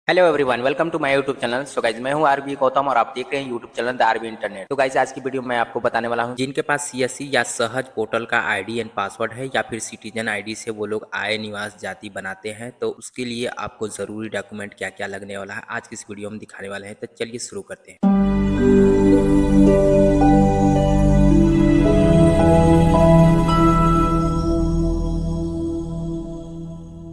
Hello everyone, welcome to my YouTube channel. So guys, मैं हूं RB Gautam और आप देख रहे हैं YouTube channel the RB internet. तो गाइज, आज की वीडियो में मैं आपको बताने वाला हूं जिनके पास सीएससी या सहज पोर्टल का आईडी एंड पासवर्ड है या फिर सिटीजन आईडी से वो लोग आय निवास जाति बनाते हैं, तो उसके लिए आपको ज़रूरी डॉक्यूमेंट क्या क्या लगने वाला है आज की इस वीडियो में दिखाने वाले हैं। तो चलिए शुरू करते हैं।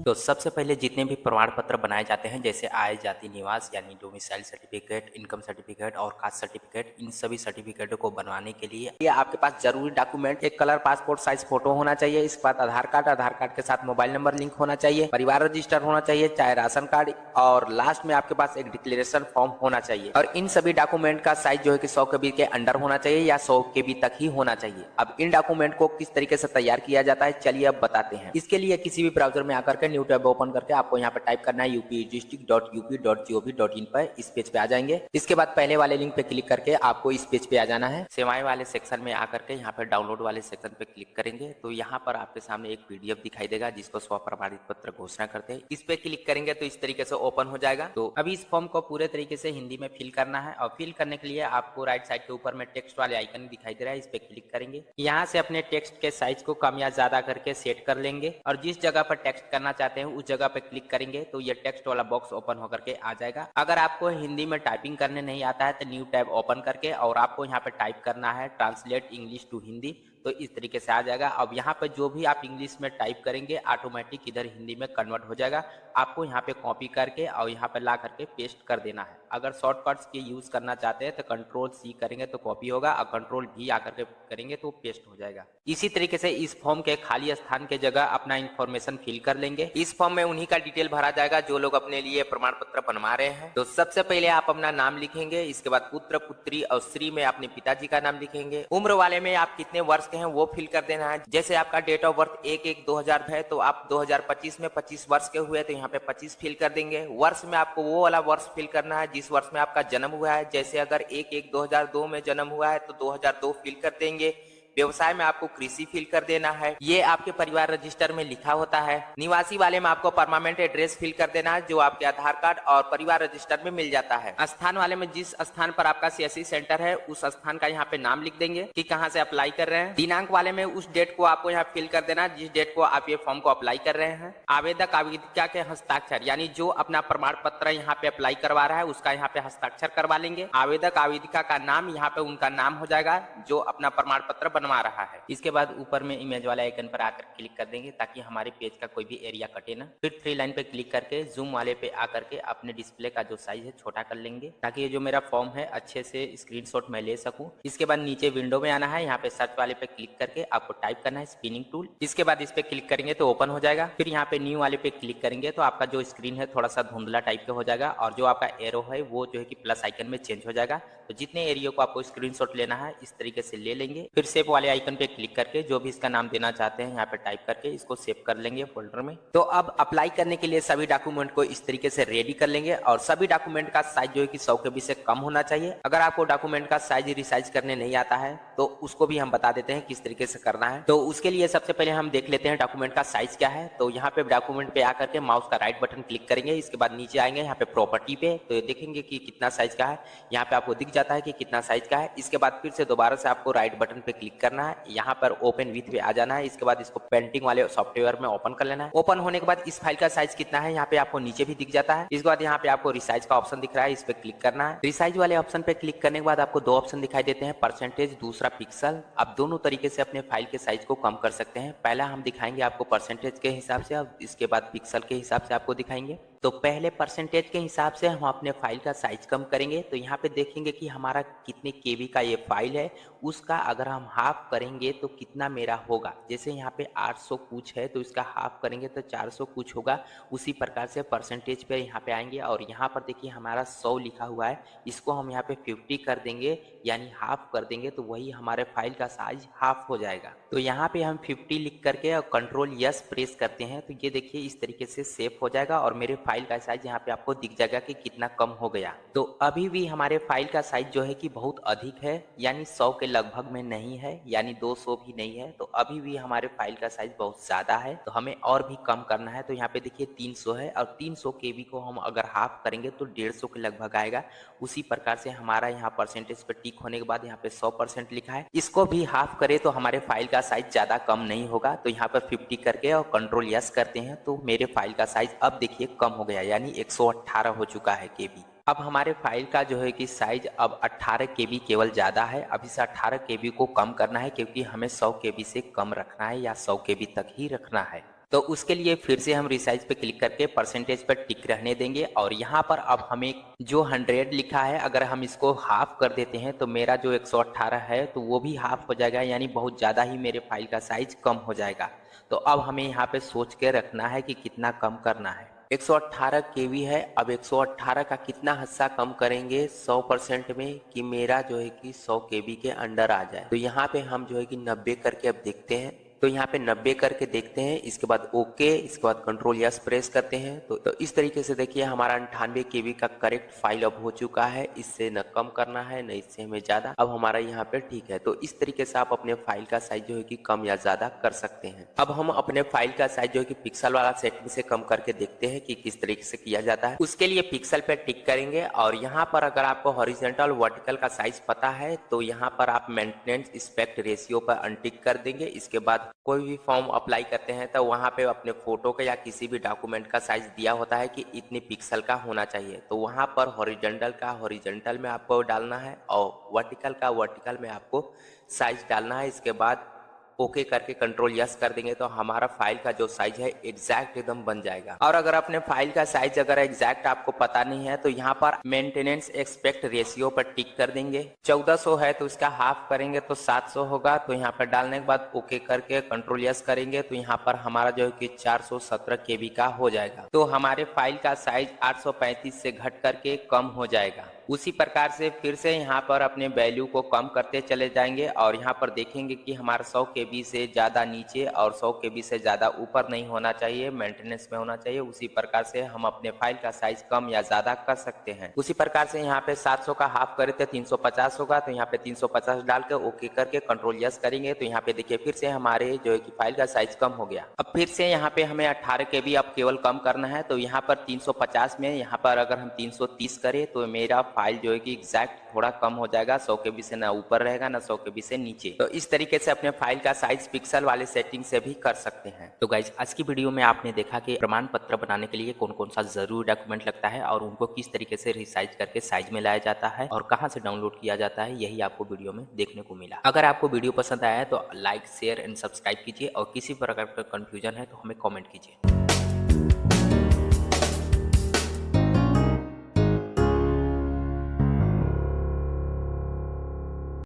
तो सबसे पहले जितने भी प्रमाण पत्र बनाए जाते हैं, जैसे आय जाति निवास यानी डोमिसाइल सर्टिफिकेट, इनकम सर्टिफिकेट और कास्ट सर्टिफिकेट, इन सभी सर्टिफिकेटों को बनवाने के लिए ये आपके पास जरूरी डॉक्यूमेंट एक कलर पासपोर्ट साइज फोटो होना चाहिए। इसके बाद आधार कार्ड के साथ मोबाइल नंबर लिंक होना चाहिए, परिवार रजिस्टर होना चाहिए, चाहे राशन कार्ड, और लास्ट में आपके पास एक डिक्लेरेशन फॉर्म होना चाहिए। और इन सभी डॉक्यूमेंट का साइज जो है कि 100 KB के अंडर होना चाहिए या 100 KB तक ही होना चाहिए। अब इन डॉक्यूमेंट को किस तरीके से तैयार किया जाता है, चलिए अब बताते हैं। इसके लिए किसी भी ब्राउजर में आकर के न्यू टैब ओपन करके आपको यहाँ पे टाइप करना है updistrict.up.gov.in पर। इस पेज पे आ जाएंगे। इसके बाद पहले वाले लिंक पे क्लिक करके आपको इस पेज पे आ जाना है। सेवाएं वाले सेक्शन में आकर के यहाँ पे डाउनलोड वाले सेक्शन पे क्लिक करेंगे तो यहाँ पर आपके सामने एक PDF दिखाई देगा जिसको स्व प्रमाणित पत्र घोषणा करते हैं। इस पे क्लिक करेंगे तो इस तरीके से ओपन हो जाएगा। तो अभी इस फॉर्म को पूरे तरीके से हिंदी में फिल करना है और फिल करने के लिए आपको राइट साइड के ऊपर में टेक्स्ट वाले आइकन दिखाई दे रहा है, इस पे क्लिक करेंगे। यहाँ से अपने टेक्स्ट के साइज को कम या ज्यादा करके सेट कर लेंगे और जिस जगह पर टेक्स्ट करना चाहते हैं उस जगह पे क्लिक करेंगे तो ये टेक्स्ट वाला बॉक्स ओपन होकर के आ जाएगा। अगर आपको हिंदी में टाइपिंग करने नहीं आता है तो न्यू टैब ओपन करके और आपको यहाँ पे टाइप करना है ट्रांसलेट इंग्लिश टू हिंदी, तो इस तरीके से आ जाएगा। अब यहाँ पे जो भी आप इंग्लिश में टाइप करेंगे ऑटोमेटिक इधर हिंदी में कन्वर्ट हो जाएगा। आपको यहाँ पे कॉपी करके और यहाँ पे ला करके पेस्ट कर देना है। अगर शॉर्टकट्स के यूज करना चाहते हैं तो Ctrl+C करेंगे तो कॉपी होगा और Ctrl+V आकर के करेंगे तो पेस्ट हो जाएगा। इसी तरीके से इस फॉर्म के खाली स्थान के जगह अपना इंफॉर्मेशन फिल कर लेंगे। इस फॉर्म में उन्हीं का डिटेल भरा जाएगा जो लोग अपने लिए प्रमाण पत्र बनवा रहे हैं। तो सबसे पहले आप अपना नाम लिखेंगे, इसके बाद पुत्र पुत्री और श्री में अपने पिताजी का नाम लिखेंगे। उम्र वाले में आप कितने वर्ष के हैं वो फिल कर देना है। जैसे आपका डेट ऑफ बर्थ 1/1/2000 है तो आप 2025 में 25 वर्ष के हुए तो यहाँ पे 25 फिल कर देंगे। वर्ष में आपको वो वाला वर्ष फिल करना है जिस वर्ष में आपका जन्म हुआ है। जैसे अगर 1/1/2002 में जन्म हुआ है तो 2002 फिल कर देंगे। व्यवसाय में आपको कृषि फिल कर देना है, ये आपके परिवार रजिस्टर में लिखा होता है। निवासी वाले में आपको परमानेंट एड्रेस फिल कर देना है जो आपके आधार कार्ड और परिवार रजिस्टर में मिल जाता है। स्थान वाले में जिस स्थान पर आपका सीएससी सेंटर है उस स्थान का यहाँ पे नाम लिख देंगे कि कहाँ से अप्लाई कर रहे हैं। दिनांक वाले में उस डेट को आपको यहाँ फिल कर देना जिस डेट को आप ये फॉर्म को अप्लाई कर रहे हैं। आवेदक आवेदिका के हस्ताक्षर यानी जो अपना प्रमाण पत्र यहाँ पे अप्लाई करवा रहा है उसका यहाँ पे हस्ताक्षर करवा लेंगे। आवेदक आवेदिका का नाम यहाँ पे उनका नाम हो जाएगा जो अपना प्रमाण पत्र बनवा रहा है। इसके बाद ऊपर में इमेज वाले आइकन पर आकर क्लिक कर देंगे ताकि हमारे पेज का कोई भी एरिया कटे ना। फिर 3 लाइन पे क्लिक करके जूम वाले पे आकर के अपने डिस्प्ले का जो साइज है छोटा कर लेंगे ताकि ये जो मेरा फॉर्म है अच्छे से स्क्रीनशॉट मैं ले सकूं। इसके बाद नीचे विंडो में आना है, यहाँ पे सर्च वाले पे क्लिक करके आपको टाइप करना है स्पिनिंग टूल। इसके बाद इस पे क्लिक करेंगे तो ओपन हो जाएगा। फिर यहाँ पे न्यू वाले पे क्लिक करेंगे तो आपका जो स्क्रीन है थोड़ा सा धुंधला टाइप का हो जाएगा और जो आपका एरो है वो जो है कि प्लस आइकन में चेंज हो जाएगा। तो जितने एरिया को आपको स्क्रीनशॉट लेना है इस तरीके से ले लेंगे। फिर सेव वाले आइकन पे क्लिक करके जो भी इसका नाम देना चाहते हैं यहाँ पे टाइप करके इसको सेव कर लेंगे फोल्डर में। तो अब अप्लाई करने के लिए सभी डॉक्यूमेंट को इस तरीके से रेडी कर लेंगे और सभी डॉक्यूमेंट का साइज जो है कि 100 KB से कम होना चाहिए। अगर आपको डॉक्यूमेंट का साइज रिसाइज करने नहीं आता है तो उसको भी हम बता देते हैं किस तरीके से करना है। तो उसके लिए सबसे पहले हम देख लेते हैं डॉक्यूमेंट का साइज क्या है। तो यहाँ पे डॉक्यूमेंट पे आकर के माउस का राइट बटन क्लिक करेंगे। इसके बाद नीचे आएंगे यहाँ पे प्रॉपर्टी पे तो देखेंगे कि कितना साइज का है। यहाँ पे आपको दिख जाता है कि कितना साइज का है। इसके बाद फिर से दोबारा से आपको राइट बटन पे क्लिक करना है, यहाँ पर ओपन विथ पे आ जाना है। इसके बाद इसको पेंटिंग वाले सॉफ्टवेयर में ओपन कर लेना है। ओपन होने के बाद इस फाइल का साइज कितना है यहाँ पे आपको नीचे भी दिख जाता है। इसके बाद यहाँ पे आपको रिसाइज का ऑप्शन दिख रहा है, इस पे क्लिक करना है। रिसाइज वाले ऑप्शन पे क्लिक करने के बाद आपको 2 ऑप्शन दिखाई देते हैं, परसेंटेज, दूसरा पिक्सल। आप दोनों तरीके से अपने फाइल के साइज को कम कर सकते हैं। पहला हम दिखाएंगे आपको परसेंटेज के हिसाब से, अब इसके बाद पिक्सल के हिसाब से आपको दिखाएंगे। तो पहले परसेंटेज के हिसाब से हम अपने फाइल का साइज कम करेंगे। तो यहाँ पे देखेंगे कि हमारा कितने केबी का ये फाइल है, उसका अगर हम हाफ करेंगे तो कितना मेरा होगा। जैसे यहाँ पे 800 कुछ है तो इसका हाफ करेंगे तो 400 कुछ होगा। उसी प्रकार से परसेंटेज पे यहाँ पे आएंगे और यहाँ पर देखिए हमारा 100 लिखा हुआ है, इसको हम यहाँ पे 50 कर देंगे यानी हाफ कर देंगे तो वही हमारे फाइल का साइज हाफ हो जाएगा। तो यहाँ पे हम 50 लिख करके और Ctrl+S प्रेस करते हैं तो ये देखिए इस तरीके से सेव हो जाएगा और मेरे फाइल फाइल का साइज यहाँ पे आपको दिख जाएगा कि कितना कम हो गया। तो अभी भी हमारे फाइल का साइज जो है कि बहुत अधिक है, यानी 100 के लगभग में नहीं है, यानी 200 भी नहीं है। तो अभी भी हमारे फाइल का साइज बहुत ज्यादा है, तो हमें और भी कम करना है। तो यहाँ पे देखिए 300 है, और 300 केबी को हम अगर हाफ करेंगे तो 150 के लगभग आएगा। उसी प्रकार से हमारा यहाँ परसेंटेज पे टिक होने के बाद यहाँ पे 100% लिखा है, इसको भी हाफ करे तो हमारे फाइल का साइज ज्यादा कम नहीं होगा। तो यहाँ पर 50 करके और कंट्रोल यस करते हैं तो मेरे फाइल का साइज अब देखिए कम हो गया, यानी 118 हो चुका है केबी। अब हमारे फाइल का जो है कि साइज अब 18 केबी केवल ज़्यादा है। अब इस 18 केबी को कम करना है, क्योंकि हमें 100 केबी से कम रखना है या 100 केबी तक ही रखना है। तो उसके लिए फिर से हम रिसाइज पे क्लिक करके परसेंटेज पर टिक रहने देंगे, और यहाँ पर अब हमें जो 100 लिखा है अगर हम इसको हाफ कर देते हैं तो मेरा जो 118 है तो वो भी हाफ हो जाएगा, यानी बहुत ज़्यादा ही मेरे फाइल का साइज कम हो जाएगा। तो अब हमें यहाँ पे सोच के रखना है कि कितना कम करना है। 118 केवी है, अब 118 का कितना हिस्सा कम करेंगे 100% में कि मेरा जो है कि 100 केवी के अंडर आ जाए। तो यहाँ पे हम जो है कि 90 करके अब देखते हैं। तो यहाँ पे 90 करके देखते हैं, इसके बाद ओके, इसके बाद कंट्रोल यस प्रेस करते हैं। तो इस तरीके से देखिए हमारा 98 केवी का करेक्ट फाइल अब हो चुका है। इससे न कम करना है न इससे हमें ज्यादा, अब हमारा यहाँ पे ठीक है। तो इस तरीके से आप अपने फाइल का साइज जो है कि कम या ज्यादा कर सकते हैं। अब हम अपने फाइल का साइज जो है कि पिक्सल वाला सेटिंग से कम करके देखते हैं कि किस तरीके से किया जाता है। उसके लिए पिक्सल पे टिक करेंगे, और यहाँ पर अगर आपको हॉरिजॉन्टल वर्टिकल का साइज पता है तो यहाँ पर आप मेंटेनेंस एस्पेक्ट रेशियो पर अनटिक कर देंगे। इसके बाद कोई भी फॉर्म अप्लाई करते हैं तो वहाँ पे अपने फोटो का या किसी भी डॉक्यूमेंट का साइज दिया होता है कि इतने पिक्सल का होना चाहिए। तो वहाँ पर हॉरिजॉन्टल का हॉरिजॉन्टल में आपको डालना है, और वर्टिकल का वर्टिकल में आपको साइज डालना है। इसके बाद ओके करके कंट्रोल यस कर देंगे तो हमारा फाइल का जो साइज है एग्जैक्ट एकदम बन जाएगा। और अगर अपने फाइल का साइज अगर एग्जैक्ट आपको पता नहीं है तो यहाँ पर मेंटेनेंस एक्सपेक्ट रेशियो पर टिक कर देंगे। 1400 है तो इसका हाफ करेंगे तो 700 होगा। तो यहाँ पर डालने के बाद ओके करके कंट्रोल यस करेंगे तो यहाँ पर हमारा जो है कि 417 केबी का हो जाएगा। तो हमारे फाइल का साइज 835 से घट करके कम हो जाएगा। उसी प्रकार से फिर से यहाँ पर अपने वैल्यू को कम करते चले जाएंगे, और यहाँ पर देखेंगे कि हमारा 100 केबी से ज़्यादा नीचे और 100 केबी से ज़्यादा ऊपर नहीं होना चाहिए, मेंटेनेंस में होना चाहिए। उसी प्रकार से हम अपने फाइल का साइज कम या ज़्यादा कर सकते हैं। उसी प्रकार से यहाँ पे 700 का हाफ करे तो 350 होगा। तो यहाँ पे 350 डाल के ओके करके कंट्रोल यस करेंगे तो यहाँ पे देखिए फिर से हमारे जो है कि फाइल का साइज कम हो गया। अब फिर से यहाँ पे हमें 18 केबी अब केवल कम करना है। तो यहाँ पर 350 में यहाँ पर अगर हम 330 करें तो मेरा फाइल जो है कि एग्जैक्ट थोड़ा कम हो जाएगा, 100 केबी से ना ऊपर रहेगा ना 100 केबी से नीचे। तो इस तरीके से अपने फाइल का साइज पिक्सल वाले सेटिंग से भी कर सकते हैं। तो गाइज आज की वीडियो में आपने देखा कि प्रमाण पत्र बनाने के लिए कौन कौन सा जरूरी डॉक्यूमेंट लगता है और उनको किस तरीके से रिसाइज करके साइज में लाया जाता है और कहाँ से डाउनलोड किया जाता है, यही आपको वीडियो में देखने को मिला। अगर आपको वीडियो पसंद आया है तो लाइक शेयर एंड सब्सक्राइब कीजिए, और किसी प्रकार का कंफ्यूजन है तो हमें कॉमेंट कीजिए।